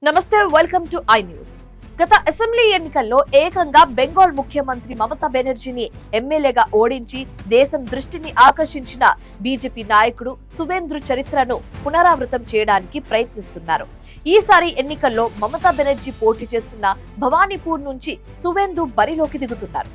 నమస్తే, welcome to I news. గత assembly ఎన్నికల్లో ఏకంగా బెంగాల్ ముఖ్యమంత్రి మమతా బెనర్జీని ఎమ్మెల్యేగా ఓడించి దేశం దృష్టిని ఆకర్షించిన బీజేపీ నాయకుడు సువేంద్రు చరిత్రను పునరావృతం చేయడానికి ప్రయత్నిస్తున్నారు. ఈసారి ఎన్నికల్లో మమతా బెనర్జీ పోటీ చేస్తున్న భవానీపూర్ నుంచి సువేందు బరిలోకి దిగుతున్నారు.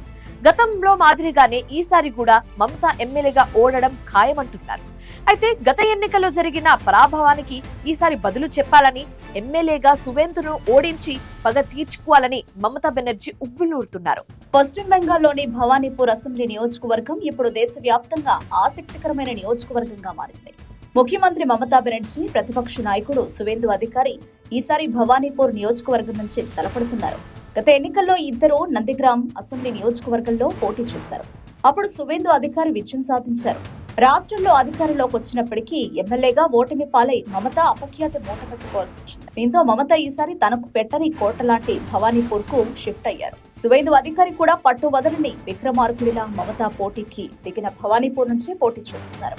గతంలో మాదిరిగానే ఈసారి కూడా మమతా ఎమ్మెల్యేగా ఓడడం ఖాయమంటున్నారు. అయితే గత ఎన్నికల్లో జరిగిన పరాభవానికి ఈసారి బదులు చెప్పాలని, ఎమ్మెల్యేగా సువేందును ఓడించి పగ తీర్చుకోవాలని మమతా బెనర్జీ ఉవ్విళ్లూరుతున్నారు. పశ్చిమ బెంగాల్లోని భవానీపూర్ అసెంబ్లీ నియోజకవర్గం ఇప్పుడు దేశవ్యాప్తంగా ఆసక్తికరమైన నియోజకవర్గంగా మారింది. ముఖ్యమంత్రి మమతా బెనర్జీ, ప్రతిపక్ష నాయకుడు సువేందు అధికారి ఈసారి భవానీపూర్ నియోజకవర్గం నుంచి తలపడుతున్నారు. గత ఎన్నికల్లో ఇద్దరు నందిగ్రామ్ అసెంబ్లీ నియోజకవర్గంలో పోటీ చేశారు. అప్పుడు సువేందు అధికారి విజయం సాధించారు. రాష్ట్రంలో అధికారంలోకి వచ్చినప్పటికీ ఎమ్మెల్యేగా ఓటమి పాలై మమత అపఖ్యాతి మూటగట్టుకోవాల్సి వచ్చింది. దీంతో మమత ఈసారి తనకు పెట్టని కోట లాంటి భవానీపూర్ కు షిఫ్ట్ అయ్యారు. సువేందు అధికారి కూడా పట్టు వదలని విక్రమార్కుడిలా మమత పోటీకి దిగిన భవానీపూర్ నుంచి పోటీ చేస్తున్నారు.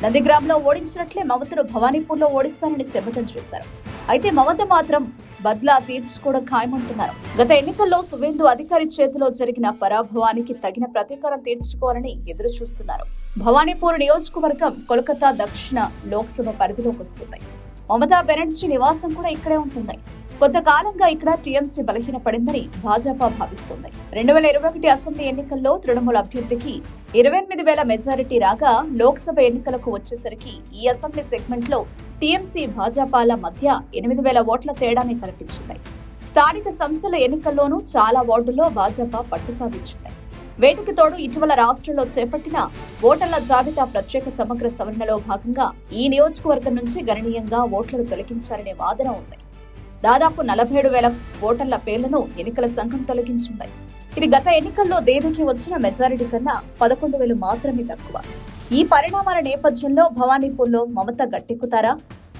నందిగ్రామ్ లో ఓడించినట్లే మమతను భవానీపూర్ లో ఓడిస్తానని శపథం చేశారు. అయితే మమత మాత్రం బద్లా తీర్చుకోవడం ఖాయమంటున్నారు. గత ఎన్నికల్లో సువేందు అధికారి చేతిలో జరిగిన పరాభవానికి తగిన ప్రతీకారం తీర్చుకోవాలని ఎదురు చూస్తున్నారు. భవానీపూర్ నియోజకవర్గం కోల్కతా దక్షిణ లోక్సభ పరిధిలోకి వస్తుంది. మమతా బెనర్జీ నివాసం కూడా ఇక్కడే ఉంటుంది. కొంతకాలంగా ఇక్కడ టీఎంసీ బలహీనపడిందని భాజపా భావిస్తోంది. 2021 అసెంబ్లీ ఎన్నికల్లో తృణమూల్ అభ్యర్థికి 28,000 మెజారిటీ రాగా లోక్సభ ఎన్నికలకు వచ్చేసరికి ఈ అసెంబ్లీ సెగ్మెంట్ లో టీఎంసీ భాజపాల మధ్య 8,000 ఓట్ల తేడానే కనిపించింది. స్థానిక సంస్థల ఎన్నికల్లోనూ చాలా వార్డుల్లో భాజపా పట్టు సాధించింది. వేటికి తోడు ఇటీవల రాష్ట్రంలో చేపట్టిన ఓటర్ల జాబితా ప్రత్యేక సమగ్ర సవరణలో భాగంగా ఈ నియోజకవర్గం నుంచి గణనీయంగా ఓట్లను తొలగించారనే వాదన ఉంది. దాదాపు 47,000 ఓటర్ల పేర్లను ఎన్నికల సంఘం తొలగించింది. ఇది గత ఎన్నికల్లో దేవికి వచ్చిన మెజారిటీ కన్నా 11,000 మాత్రమే తక్కువ. ఈ పరిణామాల నేపథ్యంలో భవానీపూర్లో మమత గట్టెక్కుతారా,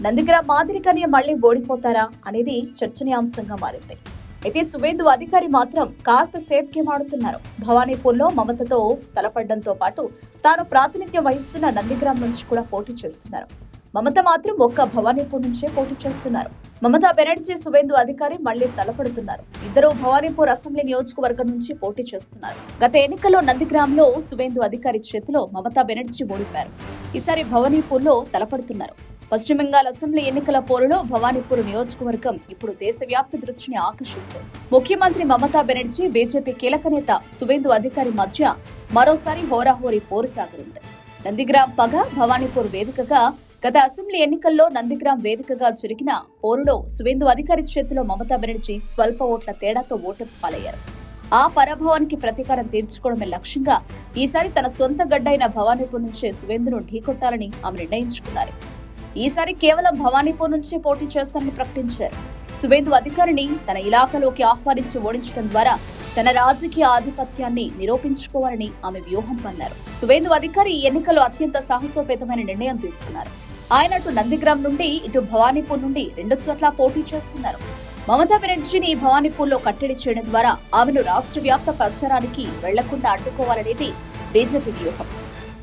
నందిగ్రామ్ మాదిరిగానే మళ్లీ ఓడిపోతారా అనేది చర్చనీయాంశంగా మారింది. అయితే సువేందు అధికారి మాత్రం కాస్త సేఫ్ గేమ్ ఆడుతున్నారు. భవానీపూర్లో మమతతో తలపడ్డంతో పాటు తాను ప్రాతినిధ్యం వహిస్తున్న నందిగ్రామ్ నుంచి కూడా పోటీ చేస్తున్నారు. మమత మాత్రం ఒక్క భవానీపూర్ నుంచే పోటీ చేస్తున్నారు. మమతా బెనర్జీ, సువేందు అధికారి మళ్లీ తలపడుతున్నారు. ఇద్దరు భవానీపూర్ అసెంబ్లీ నియోజకవర్గం నుంచి పోటీ చేస్తున్నారు. గత ఎన్నికల్లో నందిగ్రామ్ లో సువేందు అధికారి చేతిలో మమతా బెనర్జీ ఓడిపారు. ఈసారి భవానీపూర్ లో తలపడుతున్నారు. పశ్చిమ బెంగాల్ అసెంబ్లీ ఎన్నికల పోరులో భవానీపూర్ నియోజకవర్గం ఇప్పుడు దేశవ్యాప్త దృష్టిని ఆకర్షిస్తోంది. ముఖ్యమంత్రి మమతా బెనర్జీ, బీజేపీ కీలక నేత సువేందు అధికారి మధ్య మరోసారి హోరాహోరీ పోరు సాగనుంది. నందిగ్రామ్ పగ భవానీపూర్ వేదికగా గత అసెంబ్లీ ఎన్నికల్లో నందిగ్రామ్ వేదికగా జరిగిన పోరులో సువేందు అధికారి చేతిలో మమతా బెనర్జీ స్వల్ప ఓట్ల తేడాతో ఓటమి పాలయ్యారు. ఆ పరాభవానికి ప్రతీకారం తీర్చుకోవడమే లక్ష్యంగా ఈసారి తన సొంత గడ్డైన భవానీపూర్ నుంచే సువేందును ఢీకొట్టాలని ఆమె నిర్ణయించుకున్నారు. ఈసారి కేవలం భవానీపూర్ నుంచే పోటీ చేస్తానని ప్రకటించారు. సువేందు అధికారిని తన ఇలాకాలోకి ఆహ్వానించి ఓడించడం ద్వారా తన రాజకీయ ఆధిపత్యాన్ని నిరూపించుకోవాలని ఆమె వ్యూహం పన్నారు. సువేందు అధికారి ఈ ఎన్నికల్లో అత్యంత సాహసోపేతమైన నిర్ణయం తీసుకున్నారు. ఆయన అటు నందిగ్రామ్ నుండి ఇటు భవానీపూర్ నుండి 2 చోట్ల పోటీ చేస్తున్నారు. మమతా బెనర్జీని భవానీపూర్లో కట్టడి చేయడం ద్వారా ఆమెను రాష్ట్ర వ్యాప్త ప్రచారానికి వెళ్లకుండా అడ్డుకోవాలనేది బీజేపీ వ్యూహం.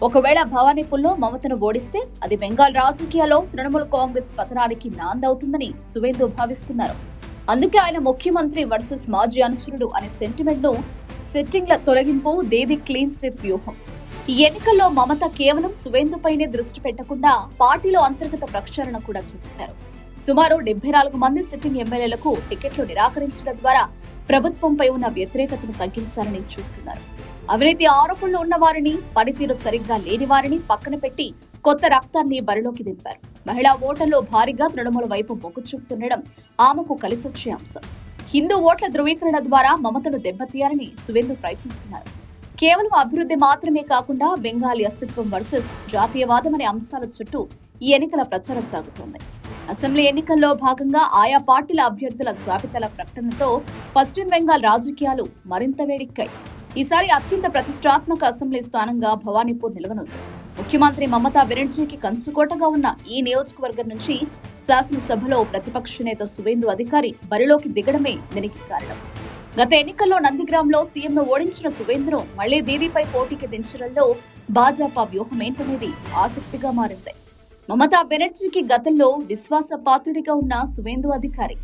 ఒకవేళ భవానీపూర్లో మమతను ఓడిస్తే అది బెంగాల్ రాజకీయాల్లో తృణమూల్ కాంగ్రెస్ పతనానికి నాందవుతుందని సువేందు భావిస్తున్నారు. అందుకే ఆయన ముఖ్యమంత్రి వర్సెస్ మాజీ అనుచరుడు అనే సెంటిమెంట్ ను సెట్టింగ్ల తొలగింపు దేది క్లీన్ స్వీప్ వ్యూహం. ఈ ఎన్నికల్లో మమత కేవలం సువేందుపైనే దృష్టి పెట్టకుండా పార్టీలో అంతర్గత ప్రక్షాళన కూడా చేపట్టారు. సుమారు 74 మంది సిట్టింగ్ ఎమ్మెల్యేలకు టికెట్లు నిరాకరించడం ద్వారా ప్రభుత్వంపై ఉన్న వ్యతిరేకతను తగ్గించాలని చూస్తున్నారు. అవినీతి ఆరోపణలు ఉన్న వారిని, పనితీరు సరిగ్గా లేని వారిని పక్కన పెట్టి కొత్త రక్తాన్ని బరిలోకి దింపారు. మహిళా ఓటర్లు భారీగా తృణమూల వైపు మొగ్గు చూపుతుండడం ఆమెకు కలిసొచ్చే అంశం. హిందూ ఓట్ల ధృవీకరణ ద్వారా మమతను దెబ్బతీయాలని సువేందు ప్రయత్నిస్తున్నారు. కేవలం అభివృద్ధి మాత్రమే కాకుండా బెంగాలీ అస్తిత్వం వర్సెస్ జాతీయవాదం అనే అంశాల చుట్టూ ఈ ఎన్నికల ప్రచారం సాగుతోంది. అసెంబ్లీ ఎన్నికల్లో భాగంగా ఆయా పార్టీల అభ్యర్థుల జాబితాల ప్రకటనతో పశ్చిమ బెంగాల్ రాజకీయాలు మరింత వేడెక్కాయి. ఈసారి అత్యంత ప్రతిష్టాత్మక అసెంబ్లీ స్థానంగా భవానీపూర్ నిలవనుంది. ముఖ్యమంత్రి మమతా బెనర్జీకి కంచుకోటగా ఉన్న ఈ నియోజకవర్గం నుంచి శాసనసభలో ప్రతిపక్ష నేత సువేందు అధికారి బరిలోకి దిగడమే దీనికి కారణం. గత ఎన్నికల్లో నందిగ్రామ్ లో సీఎంను ఓడించిన సువేందును మళ్లీ దీదీపై పోటీకి దించడంలో భాజపా వ్యూహం ఏంటనేది ఆసక్తిగా మారింది. మమతా బెనర్జీకి గతంలో విశ్వాస పాత్రుడిగా ఉన్న సువేందు అధికారి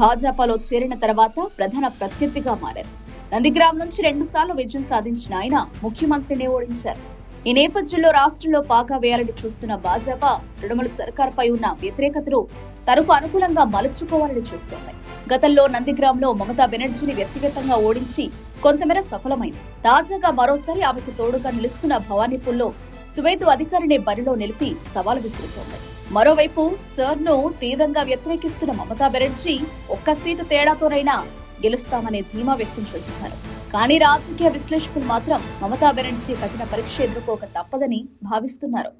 భాజపాలో చేరిన తర్వాత ప్రధాన ప్రత్యర్థిగా మారారు. నందిగ్రామ్ నుంచి 2 సార్లు విజయం సాధించిన ఆయన ముఖ్యమంత్రిని ఓడించారు. ఈ నేపథ్యంలో రాష్ట్రంలో పాగా వేయాలని చూస్తున్న భాజపా తృణమూల్ సర్కార్పై ఉన్న వ్యతిరేకతను తనకు అనుకూలంగా మలుచుకోవాలని చూస్తోంది. గతంలో నందిగ్రామ్లో మమతా బెనర్జీని వ్యక్తిగతంగా ఓడించి కొంతమేర సఫలమైంది. తాజాగా మరోసారి ఆమెకు తోడుగా నిలుస్తున్న భవానీపూర్లో సువేందు అధికారిని బరిలో నిలిపి సవాల్ విసురుతోంది. మరోవైపు సర్ను తీవ్రంగా వ్యతిరేకిస్తున్న మమతా బెనర్జీ ఒక్క సీటు తేడాతోనైనా గెలుస్తామనే ధీమా వ్యక్తం చేస్తున్నారు. కానీ రాజకీయ విశ్లేషకులు మాత్రం మమతా బెనర్జీ కఠిన పరీక్ష ఎదుర్కోక తప్పదని భావిస్తున్నారు.